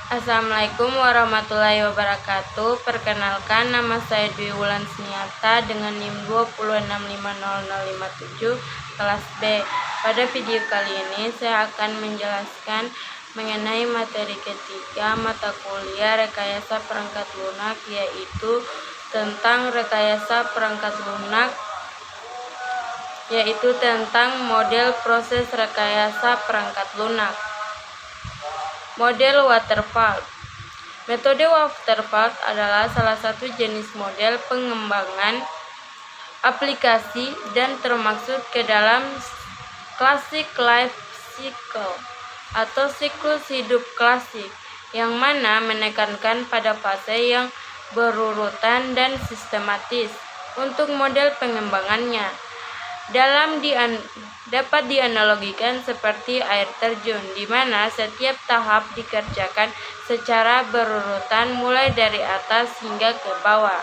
Assalamualaikum warahmatullahi wabarakatuh. Perkenalkan, nama saya Dwi Wulan Siniata dengan NIM 206500057 kelas B. Pada video kali ini saya akan menjelaskan mengenai materi ketiga mata kuliah rekayasa perangkat lunak, yaitu tentang rekayasa perangkat lunak, yaitu tentang model proses rekayasa perangkat lunak. Model waterfall. Metode waterfall adalah salah satu jenis model pengembangan aplikasi dan termasuk ke dalam classic life cycle atau siklus hidup klasik, yang mana menekankan pada fase yang berurutan dan sistematis. Untuk model pengembangannya dapat dianalogikan seperti air terjun, di mana setiap tahap dikerjakan secara berurutan mulai dari atas hingga ke bawah.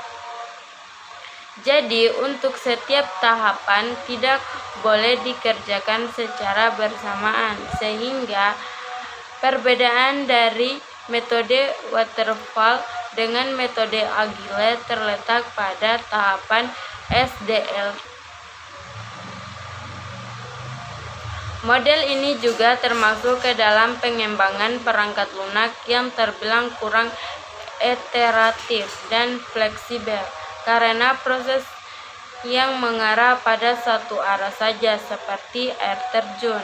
Jadi, untuk setiap tahapan tidak boleh dikerjakan secara bersamaan, sehingga perbedaan dari metode waterfall dengan metode agile terletak pada tahapan SDLC. Model ini juga termasuk ke dalam pengembangan perangkat lunak yang terbilang kurang iteratif dan fleksibel karena proses yang mengarah pada satu arah saja seperti air terjun.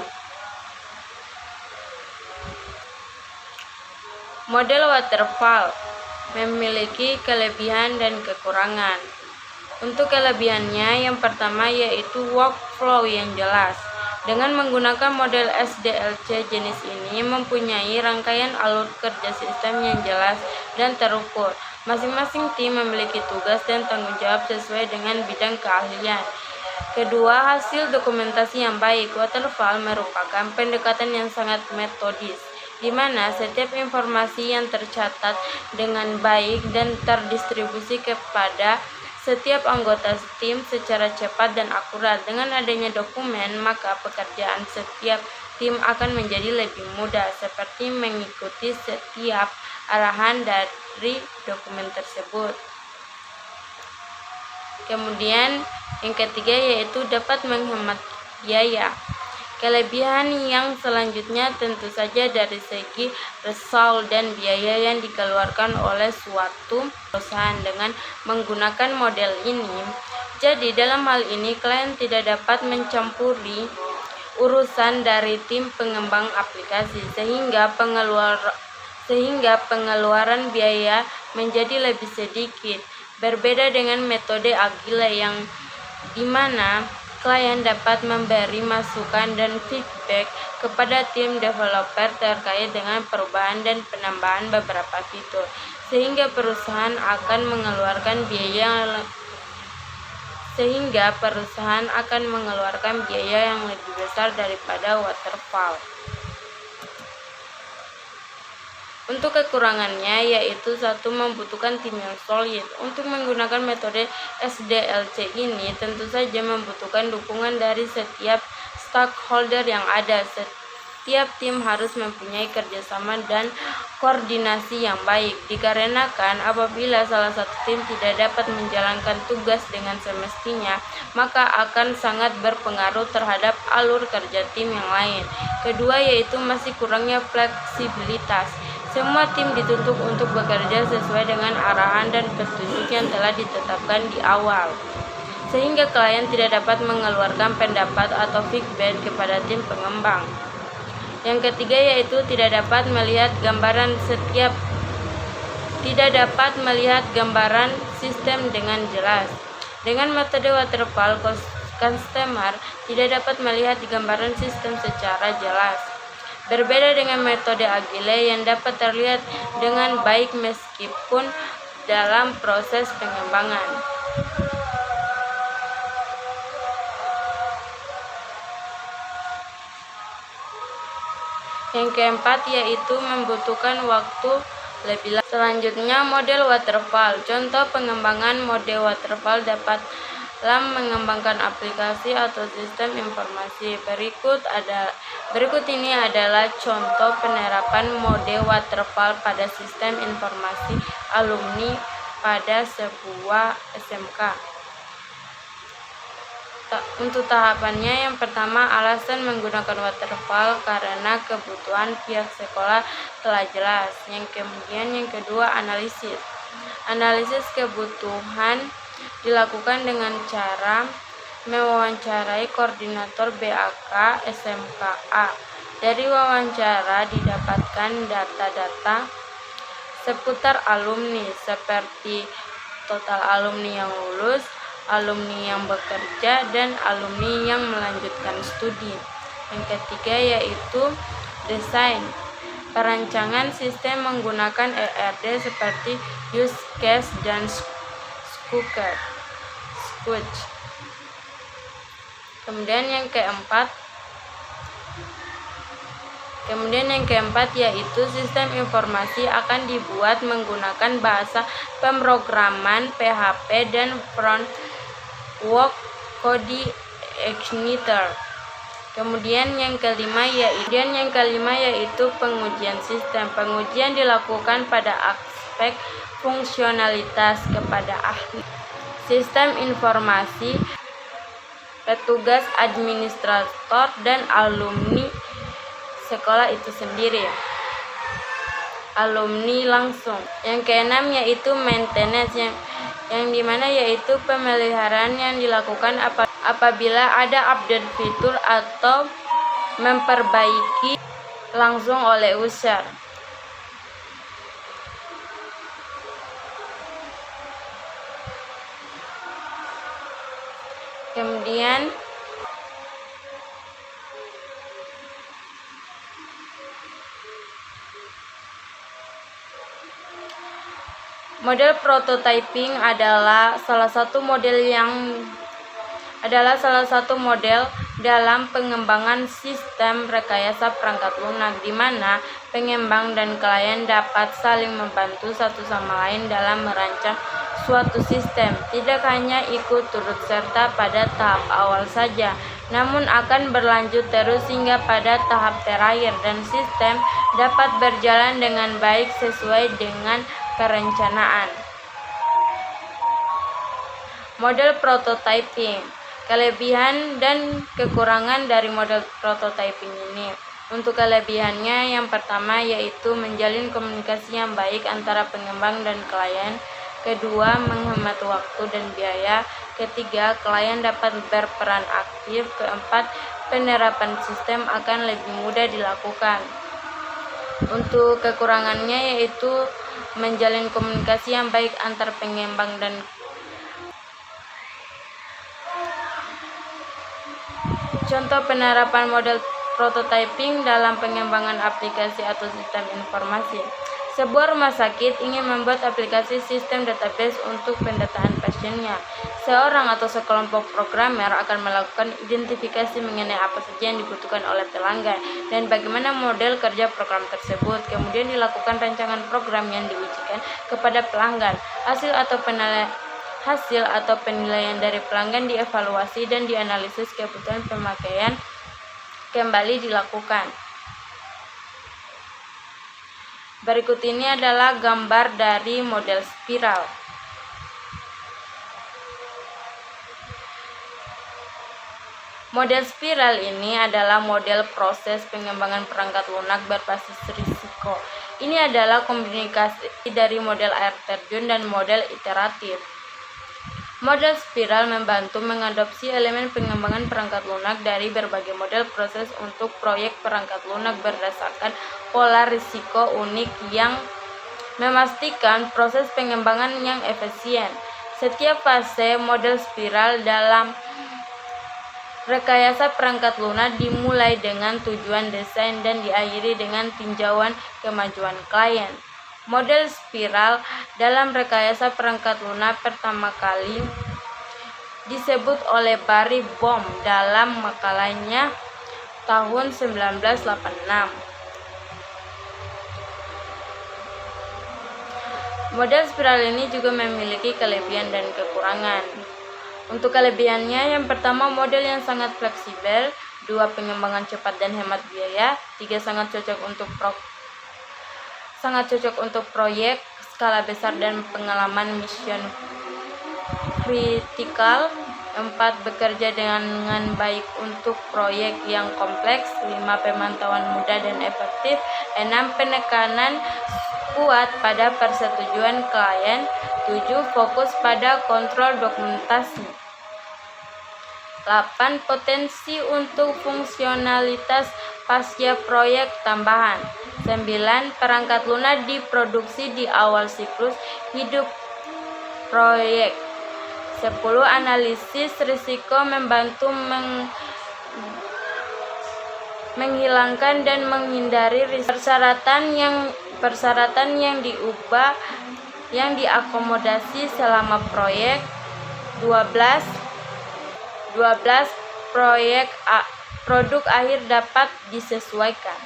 Model waterfall memiliki kelebihan dan kekurangan. Untuk kelebihannya, yang pertama yaitu workflow yang jelas. Dengan menggunakan model SDLC, jenis ini mempunyai rangkaian alur kerja sistem yang jelas dan terukur. Masing-masing tim memiliki tugas dan tanggung jawab sesuai dengan bidang keahlian. Kedua, hasil dokumentasi yang baik. Waterfall merupakan pendekatan yang sangat metodis, di mana setiap informasi yang tercatat dengan baik dan terdistribusi kepada setiap anggota tim secara cepat dan akurat. Dengan adanya dokumen, maka pekerjaan setiap tim akan menjadi lebih mudah, seperti mengikuti setiap arahan dari dokumen tersebut. Kemudian, yang ketiga yaitu dapat menghemat biaya. Kelebihan yang selanjutnya tentu saja dari segi result dan biaya yang dikeluarkan oleh suatu perusahaan dengan menggunakan model ini. Jadi dalam hal ini klien tidak dapat mencampuri urusan dari tim pengembang aplikasi, sehingga pengeluaran biaya menjadi lebih sedikit. Berbeda dengan metode agile yang dimana klien dapat memberi masukan dan feedback kepada tim developer terkait dengan perubahan dan penambahan beberapa fitur, sehingga perusahaan akan mengeluarkan biaya yang lebih besar daripada waterfall. Untuk kekurangannya yaitu satu, membutuhkan tim yang solid. Untuk menggunakan metode SDLC ini tentu saja membutuhkan dukungan dari setiap stakeholder yang ada. Setiap tim harus mempunyai kerjasama dan koordinasi yang baik, dikarenakan apabila salah satu tim tidak dapat menjalankan tugas dengan semestinya, maka akan sangat berpengaruh terhadap alur kerja tim yang lain. Kedua yaitu masih kurangnya fleksibilitas. Semua tim dituntut untuk bekerja sesuai dengan arahan dan petunjuk yang telah ditetapkan di awal, sehingga klien tidak dapat mengeluarkan pendapat atau feedback kepada tim pengembang. Yang ketiga yaitu tidak dapat melihat gambaran sistem dengan jelas. Dengan metode waterfall, customer tidak dapat melihat gambaran sistem secara jelas. Berbeda dengan metode agile yang dapat terlihat dengan baik meskipun dalam proses pengembangan. Yang keempat yaitu membutuhkan waktu lebih lama. Selanjutnya, model waterfall. Contoh pengembangan model waterfall dapat dalam mengembangkan aplikasi atau sistem informasi. Berikut ini adalah contoh penerapan mode waterfall pada sistem informasi alumni pada sebuah SMK. Untuk tahapannya, yang pertama, alasan menggunakan waterfall karena kebutuhan pihak sekolah telah jelas. Yang kedua, analisis. Analisis kebutuhan dilakukan dengan cara mewawancarai koordinator BAK SMKA. Dari wawancara didapatkan data-data seputar alumni seperti total alumni yang lulus, alumni yang bekerja, dan alumni yang melanjutkan studi. Yang ketiga yaitu desain. Perancangan sistem menggunakan ERD seperti use case dan Scratch. Kemudian yang keempat yaitu sistem informasi akan dibuat menggunakan bahasa pemrograman PHP dan Framework Code Igniter. Kemudian yang kelima yaitu pengujian sistem. Pengujian dilakukan pada aspek fungsionalitas kepada ahli sistem informasi, petugas administrator, dan alumni sekolah itu sendiri. Alumni langsung. Yang keenam yaitu maintenance, yang dimana yaitu pemeliharaan yang dilakukan apabila ada update fitur atau memperbaiki langsung oleh user. Kemudian model prototyping adalah salah satu model dalam pengembangan sistem rekayasa perangkat lunak, di mana pengembang dan klien dapat saling membantu satu sama lain dalam merancang suatu sistem. Tidak hanya ikut turut serta pada tahap awal saja, namun akan berlanjut terus hingga pada tahap terakhir, dan sistem dapat berjalan dengan baik sesuai dengan perencanaan. Model prototyping. Kelebihan dan kekurangan dari model prototyping ini. Untuk kelebihannya, yang pertama yaitu menjalin komunikasi yang baik antara pengembang dan klien. Kedua, menghemat waktu dan biaya. Ketiga, klien dapat berperan aktif. Keempat, penerapan sistem akan lebih mudah dilakukan. Untuk kekurangannya yaitu menjalin komunikasi yang baik antar pengembang dan contoh penerapan model prototyping dalam pengembangan aplikasi atau sistem informasi. Sebuah rumah sakit ingin membuat aplikasi sistem database untuk pendataan pasiennya. Seorang atau sekelompok programmer akan melakukan identifikasi mengenai apa saja yang dibutuhkan oleh pelanggan dan bagaimana model kerja program tersebut. Kemudian dilakukan rancangan program yang diujikan kepada pelanggan. Hasil atau penilaian dari pelanggan dievaluasi dan dianalisis kebutuhan pemakaian kembali dilakukan. Berikut ini adalah gambar dari model spiral. Model spiral ini adalah model proses pengembangan perangkat lunak berbasis risiko. Ini adalah kombinasi dari model air terjun dan model iteratif. Model spiral membantu mengadopsi elemen pengembangan perangkat lunak dari berbagai model proses untuk proyek perangkat lunak berdasarkan pola risiko unik yang memastikan proses pengembangan yang efisien. Setiap fase model spiral dalam rekayasa perangkat lunak dimulai dengan tujuan desain dan diakhiri dengan tinjauan kemajuan klien. Model spiral dalam rekayasa perangkat lunak pertama kali disebut oleh Barry Bohm dalam makalahnya tahun 1986. Model spiral ini juga memiliki kelebihan dan kekurangan. Untuk kelebihannya, yang pertama model yang sangat fleksibel, 2 pengembangan cepat dan hemat biaya, 3 sangat cocok untuk proyek skala besar dan pengalaman mission kritikal, 4 bekerja dengan baik untuk proyek yang kompleks, 5 pemantauan mudah dan efektif, 6 penekanan kuat pada persetujuan klien, 7 fokus pada kontrol dokumentasi, 8 potensi untuk fungsionalitas pasca proyek tambahan, 9 perangkat lunak diproduksi di awal siklus hidup proyek, 10 analisis risiko membantu menghilangkan dan menghindari persyaratan yang diakomodasi selama proyek, 12 produk akhir dapat disesuaikan.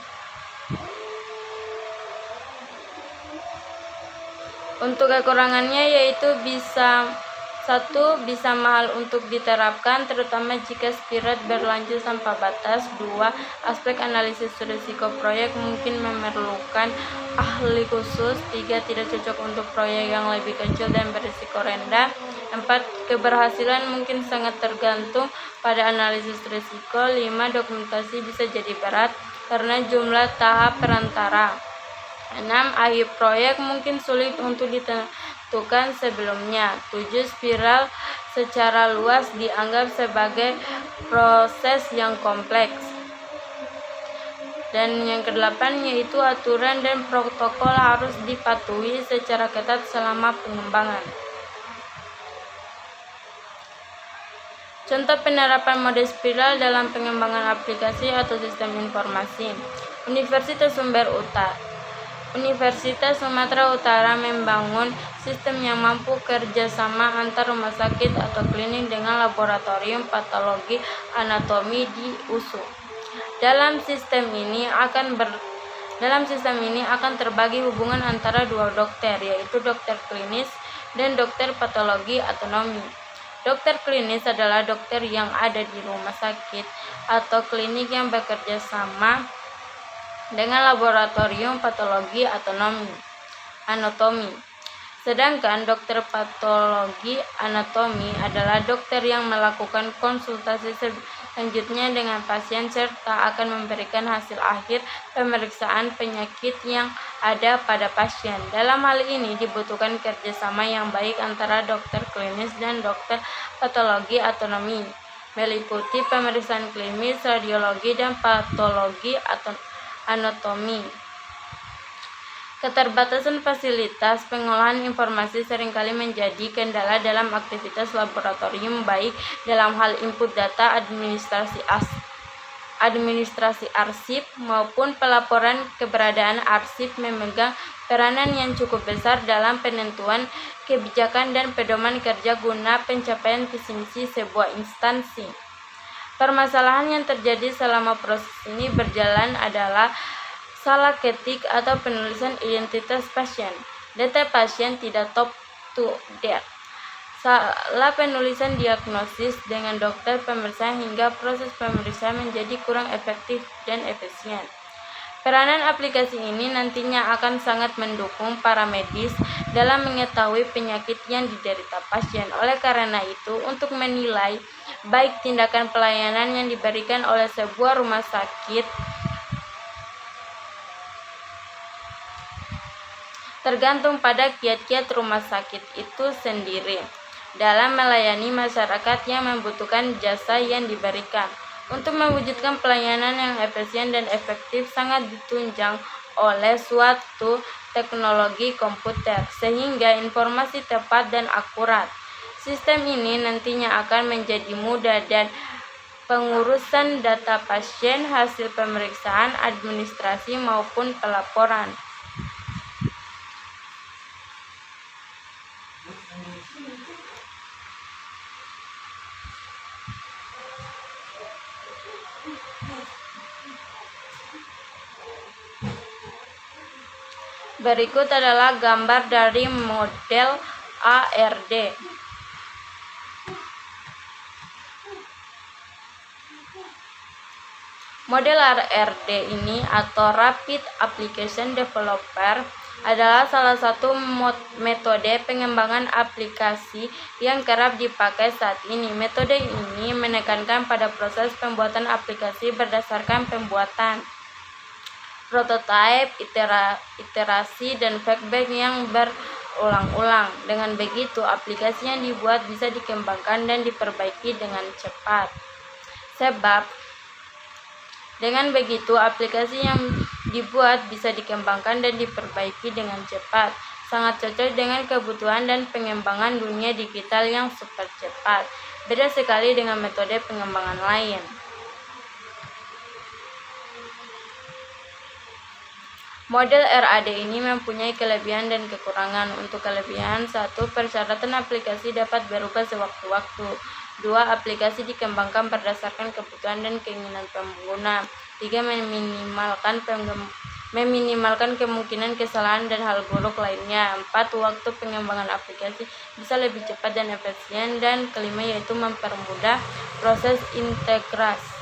Untuk kekurangannya yaitu bisa mahal untuk diterapkan, terutama jika spiral berlanjut tanpa batas. 2 aspek analisis risiko proyek mungkin memerlukan ahli khusus. 3 tidak cocok untuk proyek yang lebih kecil dan berisiko rendah. 4 keberhasilan mungkin sangat tergantung pada analisis risiko. 5 dokumentasi bisa jadi berat karena jumlah tahap perantara. 6 akhir proyek mungkin sulit untuk ditentukan sebelumnya. 7 spiral secara luas dianggap sebagai proses yang kompleks. Dan yang ke-8 yaitu aturan dan protokol harus dipatuhi secara ketat selama pengembangan. Contoh penerapan mode spiral dalam pengembangan aplikasi atau sistem informasi. Universitas Sumatera Utara membangun sistem yang mampu kerjasama antar rumah sakit atau klinik dengan laboratorium patologi anatomi di USU. Dalam sistem ini akan terbagi hubungan antara 2 dokter, yaitu dokter klinis dan dokter patologi anatomi. Dokter klinis adalah dokter yang ada di rumah sakit atau klinik yang bekerja sama dengan laboratorium patologi anatomi. Sedangkan dokter patologi anatomi adalah dokter yang melakukan konsultasi selanjutnya dengan pasien serta akan memberikan hasil akhir pemeriksaan penyakit yang ada pada pasien. Dalam hal ini dibutuhkan kerjasama yang baik antara dokter klinis dan dokter patologi anatomi, meliputi pemeriksaan klinis, radiologi, dan patologi anatomi. Keterbatasan fasilitas pengolahan informasi seringkali menjadi kendala dalam aktivitas laboratorium, baik dalam hal input data, administrasi arsip, maupun pelaporan. Keberadaan arsip memegang peranan yang cukup besar dalam penentuan kebijakan dan pedoman kerja guna pencapaian visi misi sebuah instansi. Permasalahan yang terjadi selama proses ini berjalan adalah salah ketik atau penulisan identitas pasien. Data pasien tidak top to date. Salah penulisan diagnosis dengan dokter pemeriksaan hingga proses pemeriksaan menjadi kurang efektif dan efisien. Peranan aplikasi ini nantinya akan sangat mendukung para medis dalam mengetahui penyakit yang diderita pasien. Oleh karena itu, untuk menilai baik tindakan pelayanan yang diberikan oleh sebuah rumah sakit tergantung pada kiat-kiat rumah sakit itu sendiri dalam melayani masyarakat yang membutuhkan jasa yang diberikan. Untuk mewujudkan pelayanan yang efisien dan efektif sangat ditunjang oleh suatu teknologi komputer, sehingga informasi tepat dan akurat. Sistem ini nantinya akan menjadi mudah dan pengurusan data pasien, hasil pemeriksaan, administrasi, maupun pelaporan. Berikut adalah gambar dari model ARD. Model RRD ini atau Rapid Application Developer adalah salah satu metode pengembangan aplikasi yang kerap dipakai saat ini. Metode ini menekankan pada proses pembuatan aplikasi berdasarkan pembuatan prototipe, iterasi, dan feedback yang berulang-ulang. Dengan begitu, aplikasi yang dibuat bisa dikembangkan dan diperbaiki dengan cepat. Dengan begitu, aplikasi yang dibuat bisa dikembangkan dan diperbaiki dengan cepat. Sangat cocok dengan kebutuhan dan pengembangan dunia digital yang super cepat. Beda sekali dengan metode pengembangan lain. Model RAD ini mempunyai kelebihan dan kekurangan. Untuk kelebihan, 1. Persyaratan aplikasi dapat berubah sewaktu-waktu. 2. Aplikasi dikembangkan berdasarkan kebutuhan dan keinginan pengguna. 3. Meminimalkan kemungkinan kesalahan dan hal buruk lainnya. 4. Waktu pengembangan aplikasi bisa lebih cepat dan efisien. Dan kelima yaitu mempermudah proses integrasi.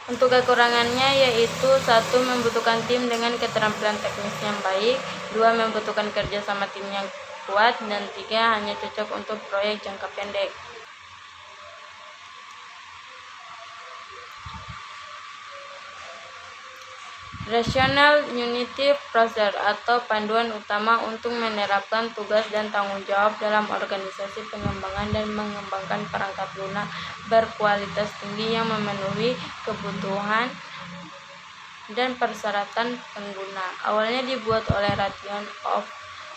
Untuk kekurangannya yaitu 1. Membutuhkan tim dengan keterampilan teknis yang baik. 2. Membutuhkan kerjasama tim yang kuat. Dan 3. Hanya cocok untuk proyek jangka pendek. Rational Unity Procedure atau panduan utama untuk menerapkan tugas dan tanggung jawab dalam organisasi pengembangan dan mengembangkan perangkat lunak berkualitas tinggi yang memenuhi kebutuhan dan persyaratan pengguna. Awalnya dibuat oleh Raytheon of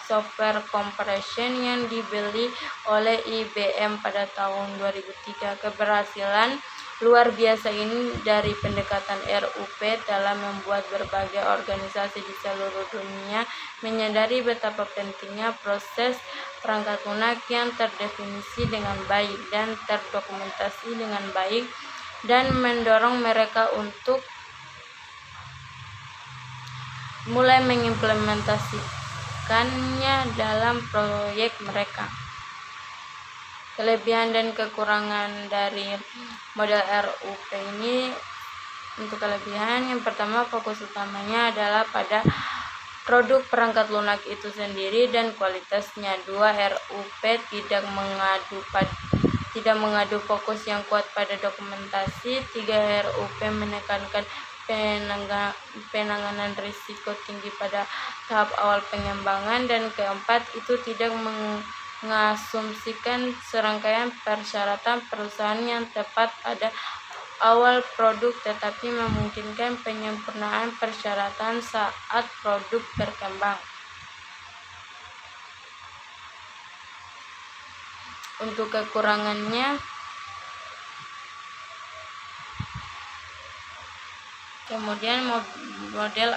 Software Corporation yang dibeli oleh IBM pada tahun 2003. Keberhasilan luar biasa ini dari pendekatan RUP dalam membuat berbagai organisasi di seluruh dunia menyadari betapa pentingnya proses perangkat lunak yang terdefinisi dengan baik dan terdokumentasi dengan baik dan mendorong mereka untuk mulai mengimplementasikannya dalam proyek mereka. Kelebihan dan kekurangan dari model RUP ini. Untuk kelebihan, yang pertama, fokus utamanya adalah pada produk perangkat lunak itu sendiri dan kualitasnya. 2. RUP tidak mengadu fokus yang kuat pada dokumentasi. 3. RUP menekankan penanganan risiko tinggi pada tahap awal pengembangan. Dan keempat, itu tidak mengasumsikan serangkaian persyaratan perusahaan yang tepat pada awal produk, tetapi memungkinkan penyempurnaan persyaratan saat produk berkembang. Untuk kekurangannya, kemudian model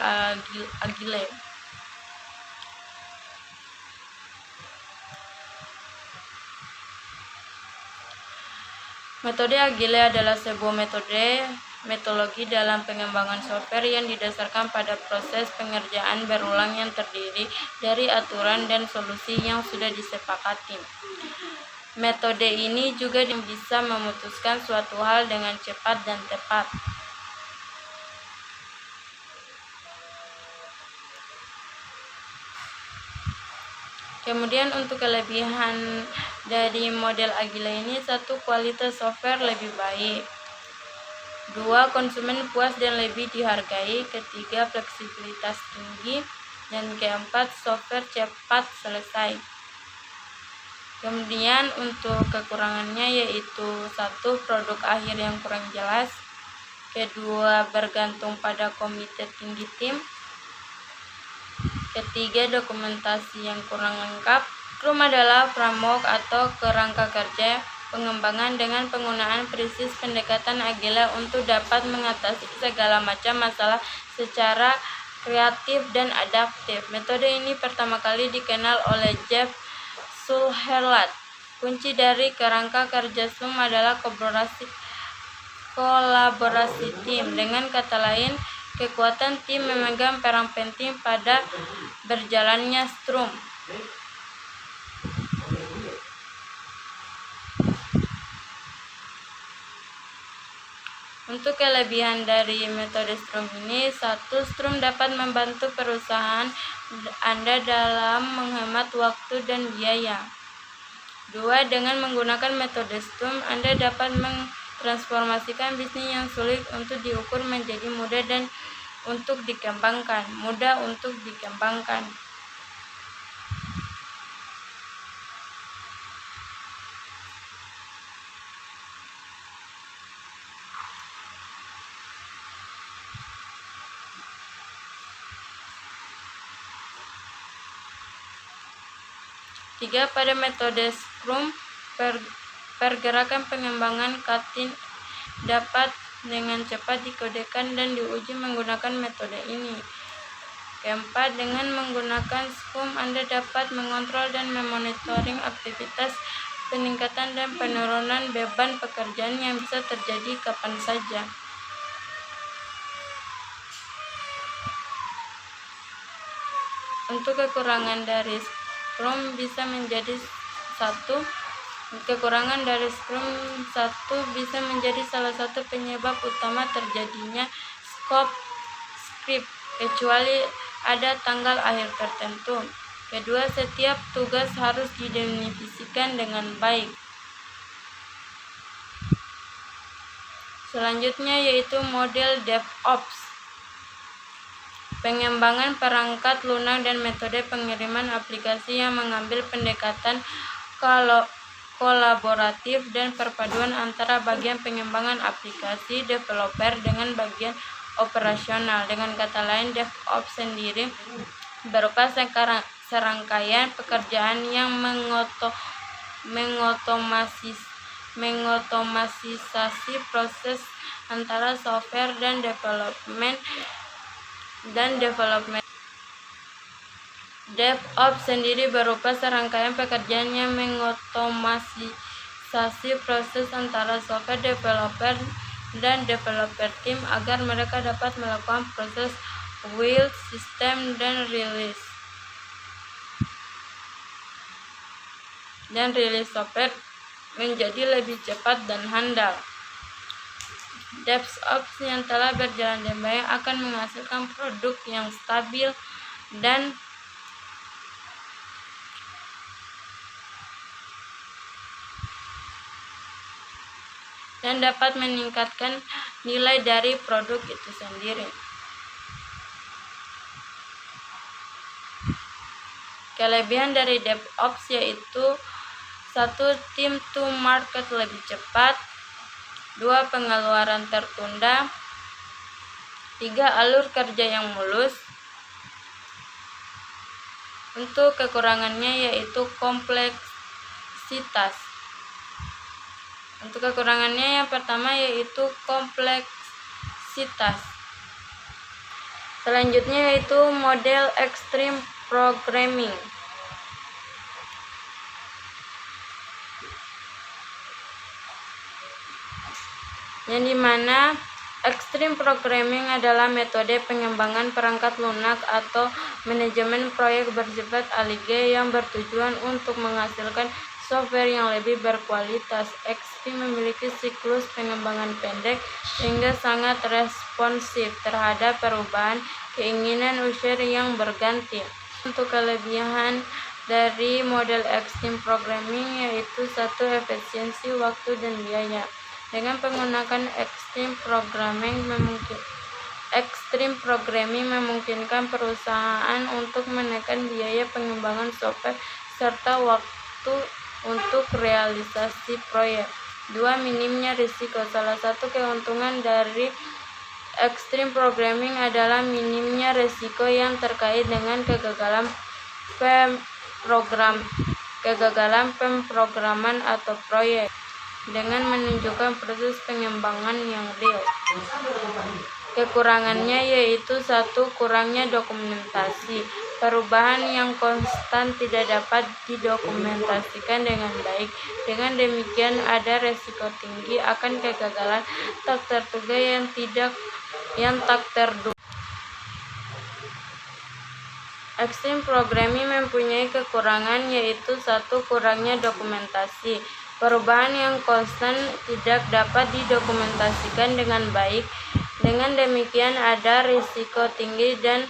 Agile. Metode Agile adalah sebuah metodologi dalam pengembangan software yang didasarkan pada proses pengerjaan berulang yang terdiri dari aturan dan solusi yang sudah disepakati. Metode ini juga bisa memutuskan suatu hal dengan cepat dan tepat. Kemudian untuk kelebihan dari model Agile ini, 1. Kualitas software lebih baik. 2. Konsumen puas dan lebih dihargai. 3. Fleksibilitas tinggi. Dan keempat, software cepat selesai. Kemudian untuk kekurangannya yaitu 1. Produk akhir yang kurang jelas. 2. Bergantung pada komite tinggi tim. 3. Dokumentasi yang kurang lengkap. Scrum adalah framework atau kerangka kerja pengembangan dengan penggunaan prinsip pendekatan Agile untuk dapat mengatasi segala macam masalah secara kreatif dan adaptif. Metode ini pertama kali dikenal oleh Jeff Sutherland. Kunci dari kerangka kerja Scrum adalah kolaborasi tim. Dengan kata lain, kekuatan tim memegang peran penting pada berjalannya Scrum. Untuk kelebihan dari metode Scrum ini, satu, Scrum dapat membantu perusahaan Anda dalam menghemat waktu dan biaya. Dua, dengan menggunakan metode Scrum, Anda dapat mentransformasikan bisnis yang sulit untuk diukur menjadi mudah untuk dikembangkan. Tiga, pada metode Scrum, pergerakan pengembangan Katin dapat dengan cepat dikodekan dan diuji menggunakan metode ini. Keempat, dengan menggunakan Scrum, Anda dapat mengontrol dan memonitoring aktivitas peningkatan dan penurunan beban pekerjaan yang bisa terjadi kapan saja. Untuk kekurangan dari Scrum bisa menjadi salah satu penyebab utama terjadinya skip, kecuali ada tanggal akhir tertentu. Kedua, setiap tugas harus didefinisikan dengan baik. Selanjutnya yaitu model DevOps. Pengembangan perangkat lunak dan metode pengiriman aplikasi yang mengambil pendekatan kolaboratif dan perpaduan antara bagian pengembangan aplikasi developer dengan bagian operasional. Dengan kata lain, DevOps sendiri berupa serangkaian pekerjaan yang mengotomatisasi proses antara software dan development. DevOps sendiri berupa serangkaian pekerjaan yang mengotomatisasi proses antara software developer dan developer team agar mereka dapat melakukan proses build, system, dan release software menjadi lebih cepat dan handal. DevOps yang telah berjalan dengan baik akan menghasilkan produk yang stabil dan dapat meningkatkan nilai dari produk itu sendiri. Kelebihan dari DevOps yaitu 1. Time to market lebih cepat. 2. Pengeluaran tertunda. 3. Alur kerja yang mulus. Untuk kekurangannya yaitu kompleksitas. Untuk kekurangannya yang pertama yaitu kompleksitas. Selanjutnya yaitu model extreme programming. Yang dimana extreme programming adalah metode pengembangan perangkat lunak atau manajemen proyek bersifat agile yang bertujuan untuk menghasilkan software yang lebih berkualitas. Extreme memiliki siklus pengembangan pendek sehingga sangat responsif terhadap perubahan keinginan user yang berganti. Untuk kelebihan dari model extreme programming yaitu 1. Efisiensi waktu dan biaya. Dengan menggunakan extreme programming memungkinkan perusahaan untuk menekan biaya pengembangan software serta waktu untuk realisasi proyek. 2. Minimnya risiko. Salah satu keuntungan dari extreme programming adalah minimnya risiko yang terkait dengan kegagalan pemrograman atau proyek dengan menunjukkan proses pengembangan yang real. Kekurangannya yaitu 1. Kurangnya dokumentasi. Perubahan yang konstan tidak dapat didokumentasikan dengan baik. Dengan demikian ada resiko tinggi akan kegagalan tak terduga yang tak terduga. Extreme programming mempunyai kekurangan yaitu 1. Kurangnya dokumentasi. Perubahan yang konstan tidak dapat didokumentasikan dengan baik. Dengan demikian ada risiko tinggi dan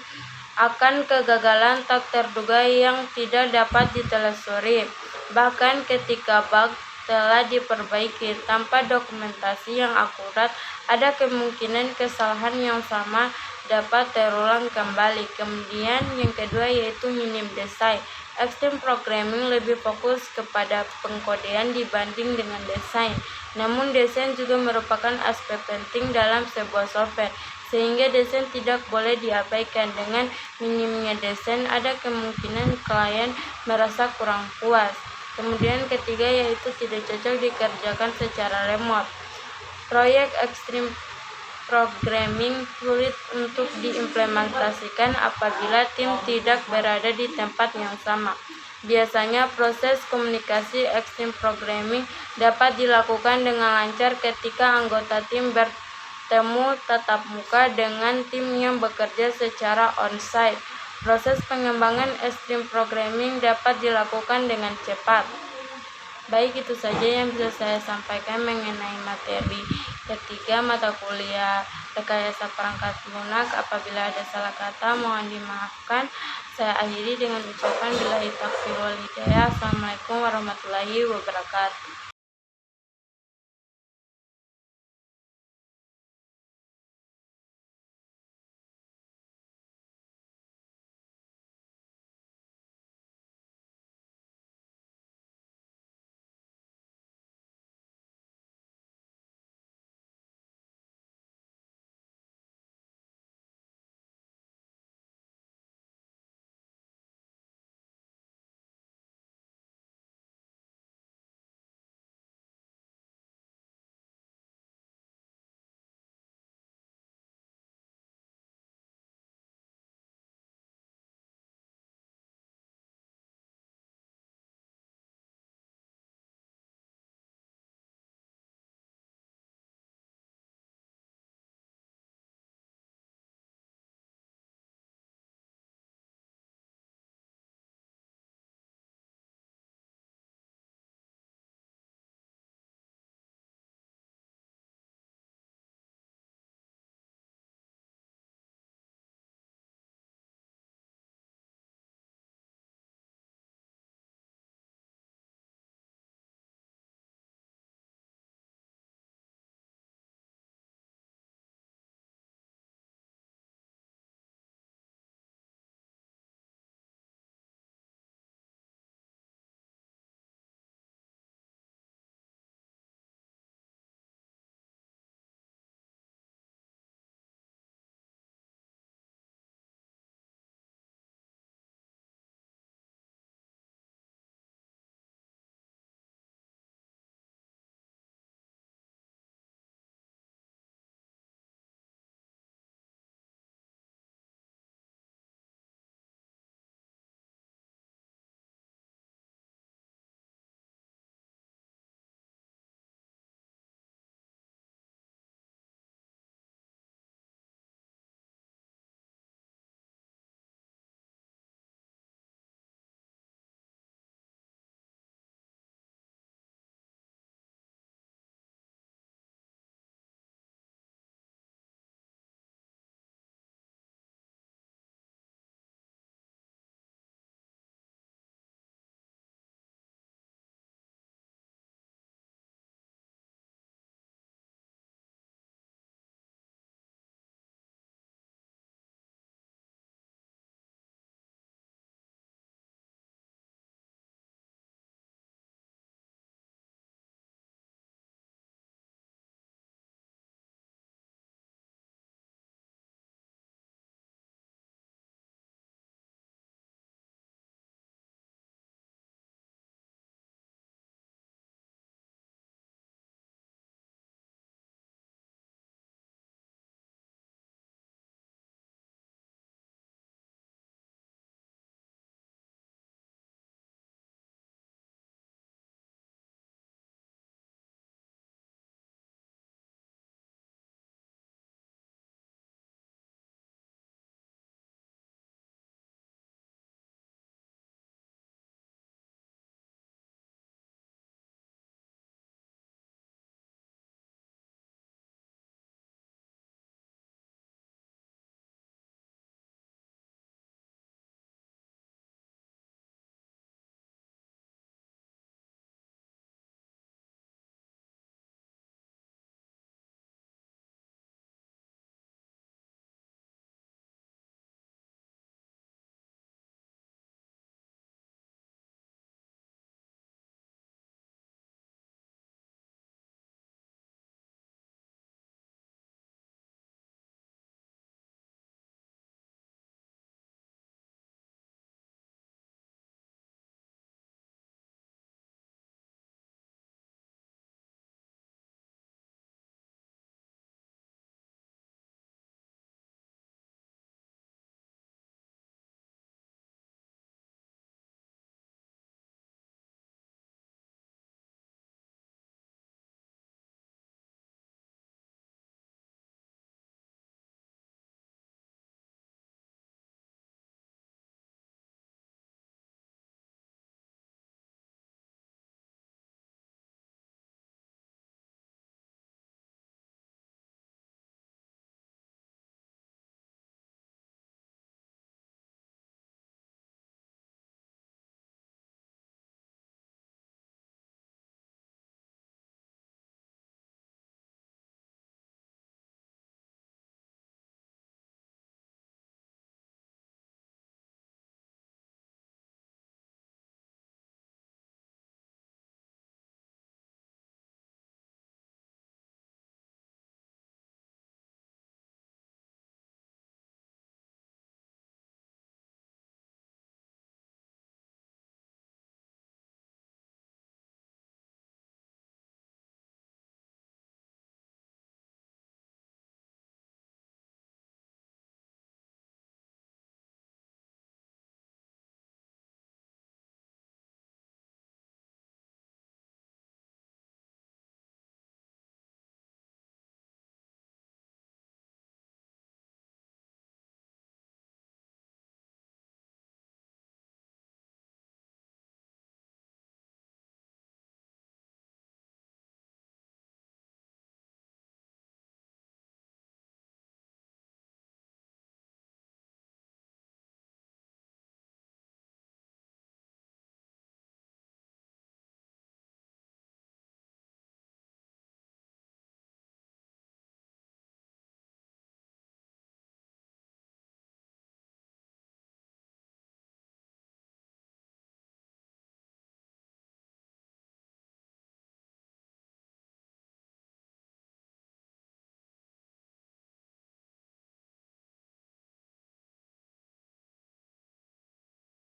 akan kegagalan tak terduga yang tidak dapat ditelusuri. Bahkan ketika bug telah diperbaiki tanpa dokumentasi yang akurat, ada kemungkinan kesalahan yang sama dapat terulang kembali. Kemudian yang kedua yaitu minim desain. Extreme programming lebih fokus kepada pengkodean dibanding dengan desain. Namun desain juga merupakan aspek penting dalam sebuah software, sehingga desain tidak boleh diabaikan. Dengan minimnya desain, ada kemungkinan klien merasa kurang puas. Kemudian ketiga yaitu tidak cocok dikerjakan secara remote. Proyek ekstrim programming sulit untuk diimplementasikan apabila tim tidak berada di tempat yang sama. Biasanya proses komunikasi ekstrim programming dapat dilakukan dengan lancar ketika anggota tim bertemu tatap muka dengan tim yang bekerja secara on-site. Proses pengembangan ekstrim programming dapat dilakukan dengan cepat. Baik, itu saja yang bisa saya sampaikan mengenai materi ketiga mata kuliah rekayasa perangkat lunak. Apabila ada salah kata, mohon dimaafkan. Saya akhiri dengan ucapan billahi taufiq wal hidayah. Assalamualaikum warahmatullahi wabarakatuh.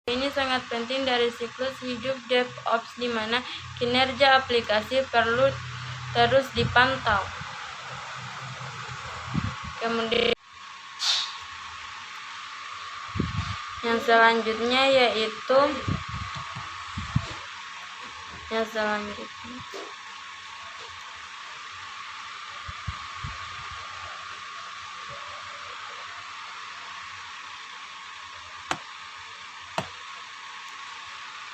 Ini sangat penting dari siklus hidup DevOps di mana kinerja aplikasi perlu terus dipantau. Kemudian yang selanjutnya yaitu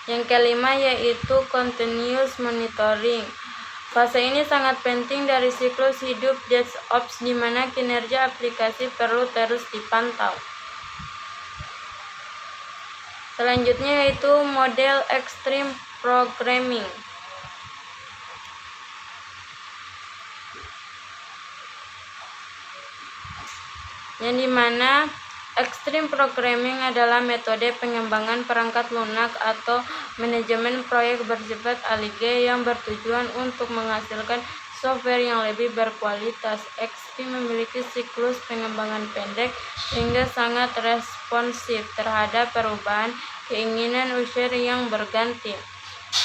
yang kelima yaitu continuous monitoring. Fase ini sangat penting dari siklus hidup DevOps di mana kinerja aplikasi perlu terus dipantau. Selanjutnya yaitu model extreme programming. Yang dimana extreme programming adalah metode pengembangan perangkat lunak atau manajemen proyek bersifat ALIGE yang bertujuan untuk menghasilkan software yang lebih berkualitas. Extreme memiliki siklus pengembangan pendek sehingga sangat responsif terhadap perubahan keinginan user yang berganti.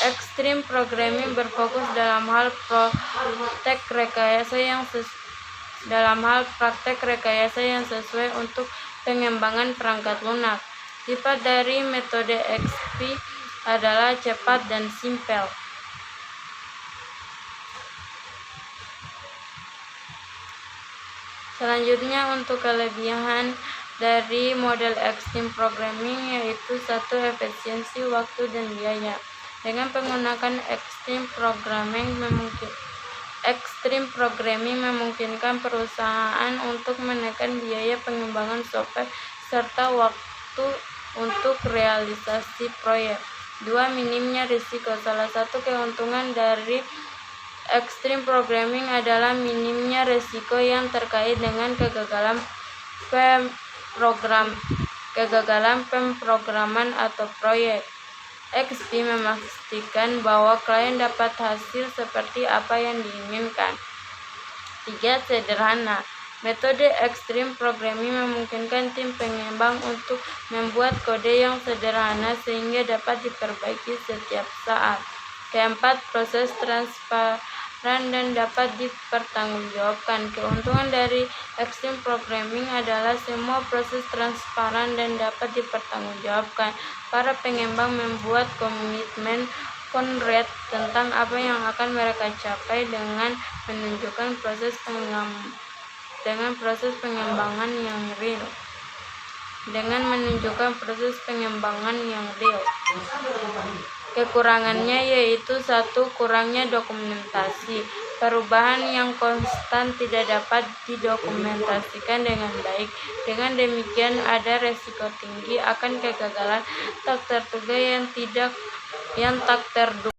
Extreme programming berfokus dalam hal praktek rekayasa yang sesuai untuk pengembangan perangkat lunak. Sifat dari metode XP adalah cepat dan simpel. Selanjutnya untuk kelebihan dari model extreme programming yaitu 1. Efisiensi waktu dan biaya. Dengan menggunakan extreme programming memungkinkan perusahaan untuk menekan biaya pengembangan software serta waktu untuk realisasi proyek. 2. Minimnya risiko. Salah satu keuntungan dari extreme programming adalah minimnya risiko yang terkait dengan kegagalan pemrograman atau proyek. XP memastikan bahwa klien dapat hasil seperti apa yang diinginkan. 3. Sederhana. Metode extreme programming memungkinkan tim pengembang untuk membuat kode yang sederhana sehingga dapat diperbaiki setiap saat. 4. Proses transparan dan dapat dipertanggungjawabkan. Keuntungan dari extreme programming adalah semua proses transparan dan dapat dipertanggungjawabkan. Para pengembang membuat komitmen konkret tentang apa yang akan mereka capai dengan menunjukkan proses pengembangan yang real. Kekurangannya yaitu 1. Kurangnya dokumentasi. Perubahan yang konstan tidak dapat didokumentasikan dengan baik. Dengan demikian ada resiko tinggi akan kegagalan tak terduga yang tak terduga.